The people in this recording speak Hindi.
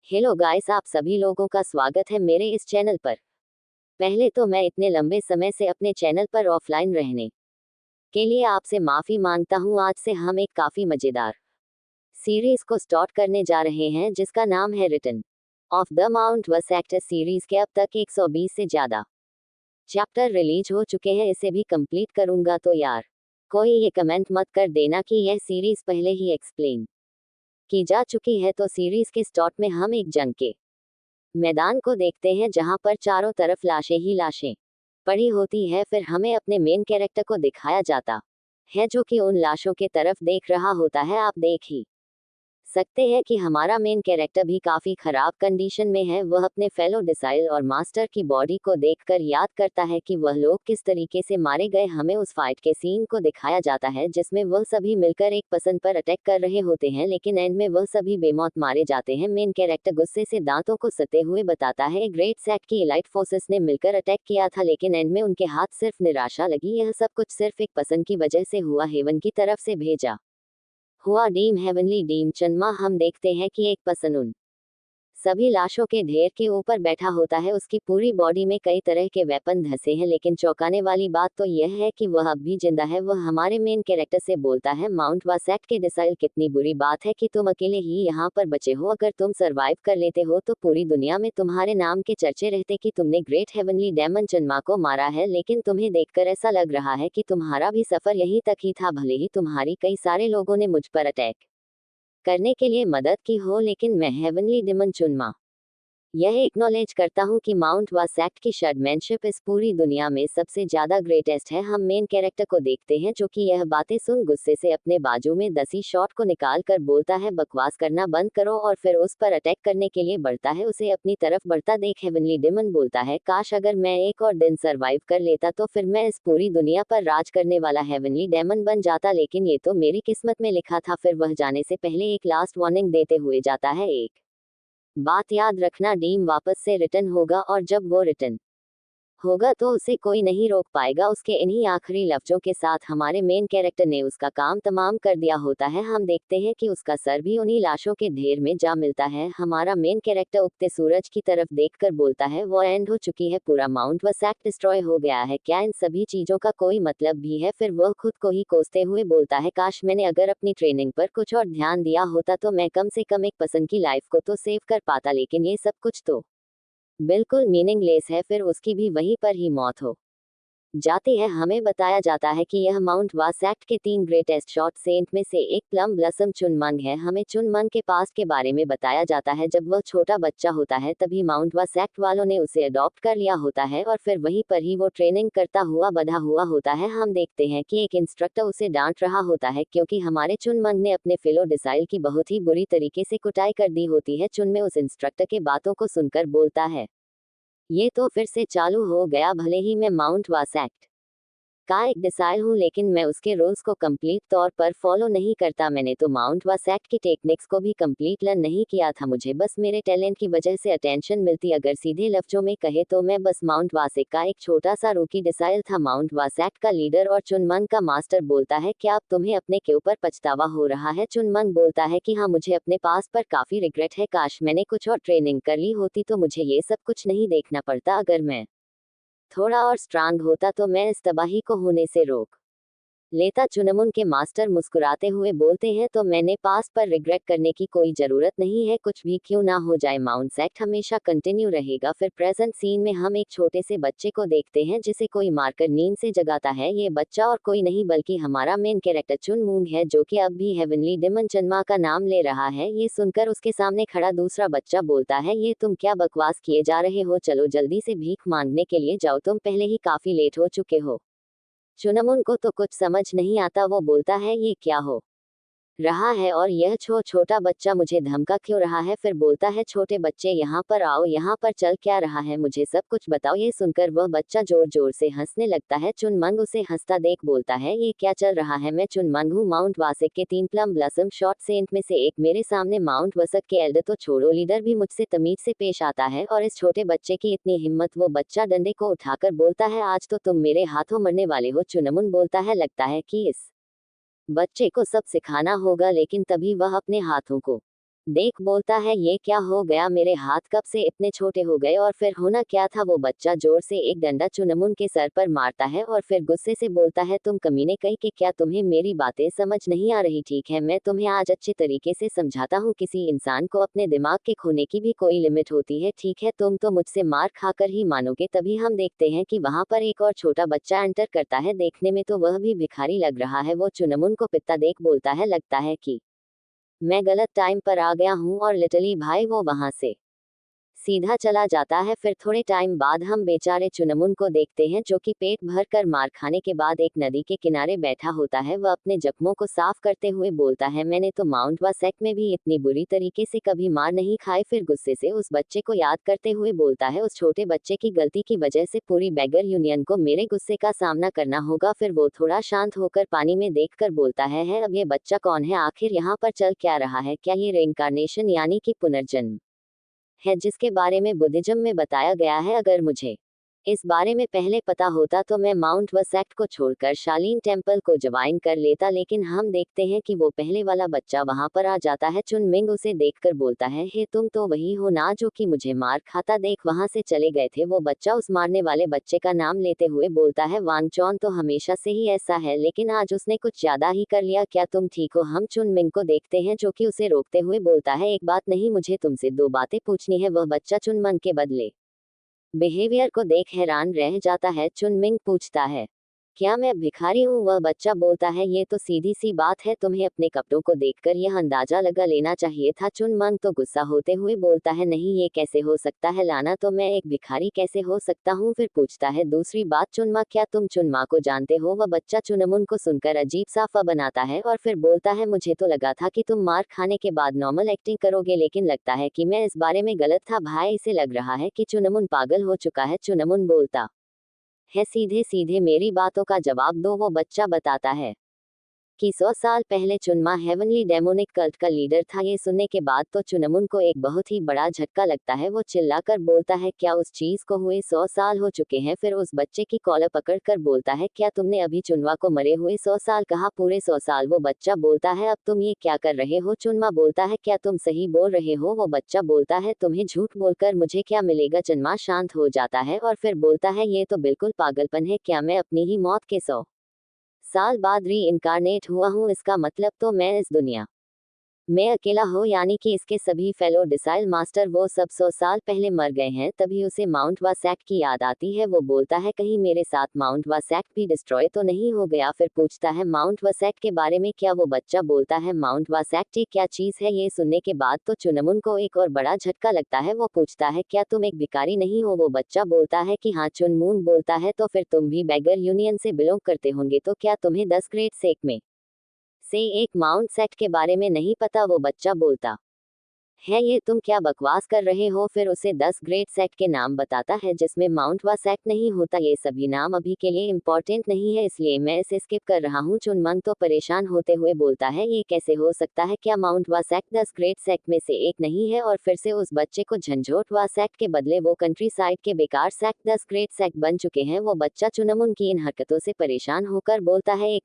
हेलो गाइस, आप सभी लोगों का स्वागत है मेरे इस चैनल पर। पहले तो मैं इतने लंबे समय से अपने चैनल पर ऑफलाइन रहने के लिए आपसे माफी मांगता हूँ। आज से हम एक काफी मजेदार सीरीज को स्टार्ट करने जा रहे हैं जिसका नाम है रिटर्न ऑफ द माउंट वसैक्ट। सीरीज के अब तक 120 से ज्यादा चैप्टर रिलीज हो चुके हैं। इसे भी कंप्लीट करूंगा तो यार कोई ये कमेंट मत कर देना कि यह सीरीज पहले ही एक्सप्लेन की जा चुकी है। तो सीरीज के स्टार्ट में हम एक जंग के मैदान को देखते हैं जहां पर चारों तरफ लाशें ही लाशें पड़ी होती है। फिर हमें अपने मेन कैरेक्टर को दिखाया जाता है जो कि उन लाशों के तरफ देख रहा होता है। आप देख ही सकते हैं कि हमारा मेन कैरेक्टर भी काफी खराब कंडीशन में है। वह अपने फेलो डिसाइल और मास्टर की बॉडी को देखकर याद करता है कि वह लोग किस तरीके से मारे गए। हमें उस फाइट के सीन को दिखाया जाता है जिसमें वह सभी मिलकर एक पर्सन पर अटैक कर रहे होते हैं, लेकिन एंड में वह सभी बेमौत मारे जाते हैं। मेन कैरेक्टर गुस्से से दांतों को सते हुए बताता है ग्रेट सैट की एलाइट फोर्सेस ने मिलकर अटैक किया था, लेकिन एंड में उनके हाथ सिर्फ निराशा लगी। यह सब कुछ सिर्फ एक पर्सन की वजह से हुआ, हेवन की तरफ से भेजा हुआ डीम हेवनली डीम चन्मा। हम देखते हैं कि एक पर्सन उन सभी लाशों के ढेर के ऊपर बैठा होता है। उसकी पूरी बॉडी में कई तरह के वेपन धंसे हैं, लेकिन चौंकाने वाली बात तो यह है कि वह अब भी जिंदा है। वह हमारे मेन कैरेक्टर से बोलता है, माउंट वासैक्ट के डिसाइल, कितनी बुरी बात है कि तुम अकेले ही यहाँ पर बचे हो। अगर तुम सरवाइव कर लेते हो तो पूरी दुनिया में तुम्हारे नाम के चर्चे रहते कि तुमने ग्रेट हेवनली डेमन चन्मा को मारा है। लेकिन तुम्हें देखकर ऐसा लग रहा है कि तुम्हारा भी सफर यहीं तक ही था। भले ही तुम्हारी कई सारे लोगों ने मुझ पर अटैक करने के लिए मदद की हो, लेकिन मैं हेवनली डेमन चुनमा यह एक्नॉलेज करता हूँ कि माउंट वासैक्ट की शर्डमैनशिप इस पूरी दुनिया में सबसे ज्यादा ग्रेटेस्ट है। हम मेन कैरेक्टर को देखते हैं जो कि यह बातें सुन गुस्से से अपने बाजू में दसी शॉट को निकाल कर बोलता है, बकवास करना बंद करो, और फिर उस पर अटैक करने के लिए बढ़ता है। उसे अपनी तरफ बढ़ता देख हेवनली डेमन बोलता है, काश अगर मैं एक और दिन सरवाइव कर लेता तो फिर मैं इस पूरी दुनिया पर राज करने वाला हेवनली डेमन बन जाता, लेकिन ये तो मेरी किस्मत में लिखा था। फिर वह जाने से पहले एक लास्ट वार्निंग देते हुए जाता है, एक बात याद रखना, डीम वापस से रिटर्न होगा और जब वो रिटर्न होगा तो उसे कोई नहीं रोक पाएगा। उसके इन्हीं आखिरी लफ्जों के साथ हमारे मेन कैरेक्टर ने उसका काम तमाम कर दिया होता है। हम देखते हैं कि उसका सर भी उन्हीं लाशों के ढेर में जा मिलता है। हमारा मेन कैरेक्टर उगते सूरज की तरफ देखकर बोलता है, वो एंड हो चुकी है, पूरा माउंट वसैक्ट डिस्ट्रॉय हो गया है। क्या इन सभी चीजों का कोई मतलब भी है? फिर वह खुद को ही कोसते हुए बोलता है, काश मैंने अगर अपनी ट्रेनिंग पर कुछ और ध्यान दिया होता तो मैं कम से कम एक पर्सन की लाइफ को तो सेव कर पाता, लेकिन ये सब कुछ तो बिल्कुल मीनिंगलेस है। फिर उसकी भी वहीं पर ही मौत हो जाती है। हमें बताया जाता है कि यह माउंट वासैक्ट के 3 ग्रेटेस्ट शॉट सेंट में से एक प्लम ब्लसम चुनमंग है। हमें चुनमंग के पास्ट के बारे में बताया जाता है। जब वह छोटा बच्चा होता है तभी माउंट वासैक्ट वालों ने उसे अडॉप्ट कर लिया होता है और फिर वहीं पर ही वो ट्रेनिंग करता हुआ बधा हुआ होता है। हम देखते हैं कि एक इंस्ट्रक्टर उसे डांट रहा होता है क्योंकि हमारे चुनमंग ने अपने फिलो डिसाइल की बहुत ही बुरी तरीके से कुटाई कर दी होती है। चुन में उस इंस्ट्रक्टर के बातों को सुनकर बोलता है, ये तो फिर से चालू हो गया। भले ही मैं माउंट वासैक्ट का एक डिसाइल हूँ, लेकिन मैं उसके रूल्स को कंप्लीट तौर पर फॉलो नहीं करता। मैंने तो माउंट वासैक्ट की टेक्निक्स को भी कंप्लीट लर्न नहीं किया था। मुझे बस मेरे टैलेंट की वजह से अटेंशन मिलती। अगर सीधे लफ्जों में कहे तो मैं बस माउंट वासैक्ट का एक छोटा सा रूकी डिसाइल था। माउंट वासैक्ट का लीडर और चुनमंग का मास्टर बोलता है, क्या अब तुम्हें अपने के ऊपर पछतावा हो रहा है? चुनमंग बोलता है कि हाँ, मुझे अपने पास पर काफी रिग्रेट है। काश मैंने कुछ और ट्रेनिंग कर ली होती तो मुझे ये सब कुछ नहीं देखना पड़ता। अगर मैं थोड़ा और स्ट्रांग होता तो मैं इस तबाही को होने से रोक लेता। चुनमुन के मास्टर मुस्कुराते हुए बोलते हैं, तो मैंने पास पर रिग्रेट करने की कोई जरूरत नहीं है, कुछ भी क्यों ना हो जाए माउंट सेक्ट हमेशा कंटिन्यू रहेगा। फिर प्रेजेंट सीन में हम एक छोटे से बच्चे को देखते हैं जिसे कोई मारकर नींद से जगाता है। ये बच्चा और कोई नहीं बल्कि हमारा मेन कैरेक्टर चुनमूंग है, जो कि अब भी हेवनली डेमन चन्मा का नाम ले रहा है। ये सुनकर उसके सामने खड़ा दूसरा बच्चा बोलता है, ये तुम क्या बकवास किए जा रहे हो? चलो जल्दी से भीख मांगने के लिए जाओ, तुम पहले ही काफी लेट हो चुके हो। चुनमुन को तो कुछ समझ नहीं आता। वो बोलता है, ये क्या हो रहा है और यह छोटा बच्चा मुझे धमका क्यों रहा है? फिर बोलता है, छोटे बच्चे यहाँ पर आओ, यहाँ पर चल क्या रहा है, मुझे सब कुछ बताओ। ये सुनकर वह बच्चा जोर जोर से हंसने लगता है। चुनमंग उसे हंसता देख बोलता है, ये क्या चल रहा है? मैं चुनमंग हूँ, माउंट वासैक्ट के 3 प्लम ब्लसम शॉट सेंट में से एक। मेरे सामने माउंट वसैक्ट के एल्डर तो छोड़ो, लीडर भी मुझसे तमीज से पेश आता है, और इस छोटे बच्चे की इतनी हिम्मत। वो बच्चा डंडे को उठाकर बोलता है, आज तो तुम मेरे हाथों मरने वाले हो। चुनमुन बोलता है, लगता है कि इस बच्चे को सब सिखाना होगा, लेकिन तभी वह अपने हाथों को देख बोलता है ये क्या हो गया, मेरे हाथ कब से इतने छोटे हो गए। और फिर होना क्या था, वो बच्चा जोर से एक डंडा चुनमुन के सर पर मारता है और फिर गुस्से से बोलता है तुम कमीने कहीं के, क्या तुम्हें मेरी बातें समझ नहीं आ रही? ठीक है, मैं तुम्हें आज अच्छे तरीके से समझाता हूँ। किसी इंसान को अपने दिमाग के खोने की भी कोई लिमिट होती है। ठीक है, तुम तो मुझसे मार खाकर ही मानोगे। तभी हम देखते हैं कि वहां पर एक और छोटा बच्चा एंटर करता है। देखने में तो वह भी भिखारी लग रहा है। वो चुनमुन को पिता देख बोलता है लगता है कि मैं गलत टाइम पर आ गया हूँ। और लिटरली भाई वो वहां से सीधा चला जाता है। फिर थोड़े टाइम बाद हम बेचारे चुनमुन को देखते हैं जो कि पेट भर कर मार खाने के बाद एक नदी के किनारे बैठा होता है। वह अपने जख्मों को साफ करते हुए बोलता है मैंने तो माउंट वासेक में भी इतनी बुरी तरीके से कभी मार नहीं खाई। फिर गुस्से से उस बच्चे को याद करते हुए बोलता है उस छोटे बच्चे की गलती की वजह से पूरी बैगर यूनियन को मेरे गुस्से का सामना करना होगा। फिर वो थोड़ा शांत होकर पानी में देखकर बोलता है अब ये बच्चा कौन है, आखिर यहाँ पर चल क्या रहा है? क्या ये रेइनकार्नेशन यानी कि पुनर्जन्म है जिसके बारे में बुद्धिज्म में बताया गया है? अगर मुझे इस बारे में पहले पता होता तो मैं माउंट वसेक्ट को छोड़कर शालीन टेम्पल को ज्वाइन कर लेता। लेकिन हम देखते हैं कि वो पहले वाला बच्चा वहां पर आ जाता है। चुनमिंग उसे देखकर बोलता है हे तुम तो वही हो ना जो कि मुझे मार खाता देख वहां से चले गए थे। वो बच्चा उस मारने वाले बच्चे का नाम लेते हुए बोलता है वांगचौन तो हमेशा से ही ऐसा है, लेकिन आज उसने कुछ ज्यादा ही कर लिया। क्या तुम ठीक हो? हम चुनमिंग को देखते हैं जो कि उसे रोकते हुए बोलता है एक बात नहीं, मुझे तुमसे दो बातें पूछनी है। वह बच्चा चुनमंग के बदले बिहेवियर को देख हैरान रह जाता है। चुनमिंग पूछता है क्या मैं भिखारी हूँ? वह बच्चा बोलता है ये तो सीधी सी बात है, तुम्हें अपने कपड़ों को देखकर यह अंदाजा लगा लेना चाहिए था। चुनमंग तो गुस्सा होते हुए बोलता है नहीं ये कैसे हो सकता है, लाना तो मैं एक भिखारी कैसे हो सकता हूँ? फिर पूछता है दूसरी बात चुनमा, क्या तुम चुनमा को जानते हो? वह बच्चा चुनमुन को सुनकर अजीब साफा बनाता है और फिर बोलता है मुझे तो लगा था कि तुम मार खाने के बाद नॉर्मल एक्टिंग करोगे, लेकिन लगता है कि मैं इस बारे में गलत था। भाई इसे लग रहा है कि चुनमुन पागल हो चुका है। चुनमुन बोलता है सीधे सीधे मेरी बातों का जवाब दो। वो बच्चा बताता है कि 100 साल पहले चुनमा हेवनली डेमोनिक कल्ट का लीडर था। ये सुनने के बाद तो चुनमुन को एक बहुत ही बड़ा झटका लगता है। वो चिल्लाकर बोलता है क्या उस चीज को हुए 100 साल हो चुके हैं? फिर उस बच्चे की कॉलर पकड़कर बोलता है क्या तुमने अभी चुनवा को मरे हुए 100 साल कहा? पूरे 100 साल। वो बच्चा बोलता है अब तुम ये क्या कर रहे हो? चुनमा बोलता है क्या तुम सही बोल रहे हो? वो बच्चा बोलता है तुम्हें झूठ बोलकर मुझे क्या मिलेगा? चुनमा शांत हो जाता है और फिर बोलता है ये तो बिल्कुल पागलपन है, क्या मैं अपनी ही मौत के 100 साल बाद री इनकारनेट हुआ हूँ? इसका मतलब तो मैं इस दुनिया मैं अकेला हो, यानी कि इसके सभी फेलो डिसाइल मास्टर वो सब 100 साल पहले मर गए हैं। तभी उसे माउंट वासेक की याद आती है। वो बोलता है कहीं मेरे साथ माउंट वासेक भी डिस्ट्रॉय तो नहीं हो गया? फिर पूछता है माउंट वासेक के बारे में क्या? वो बच्चा बोलता है माउंट वासेक ये क्या चीज है? ये सुनने के बाद तो चुनमुन को एक और बड़ा झटका लगता है। वो पूछता है क्या तुम एक भिखारी नहीं हो? वो बच्चा बोलता है कि हाँ। चुनमुन बोलता है तो फिर तुम भी बैगर यूनियन से बिलोंग करते होंगे, तो क्या तुम्हें 10 ग्रेट सेक में से एक माउंट सेट के बारे में नहीं पता? वो बच्चा बोलता है ये तुम क्या बकवास कर रहे हो? फिर उसे 10 ग्रेट सेट के नाम बताता है जिसमें माउंट वासेक नहीं होता। ये सभी नाम अभी के लिए इम्पोर्टेंट नहीं है, इसलिए मैं इसे स्किप कर रहा हूँ। चुनमंग तो परेशान होते हुए बोलता है ये कैसे हो सकता है, क्या माउंट वासेक 10 ग्रेट सेट में से एक नहीं है? और फिर से उस बच्चे को झंझोट वासेक के बदले वो कंट्री साइड के बेकार सेट 10 ग्रेट सेट बन चुके हैं। वो बच्चा चुनमुन की इन हरकतों से परेशान होकर बोलता है एक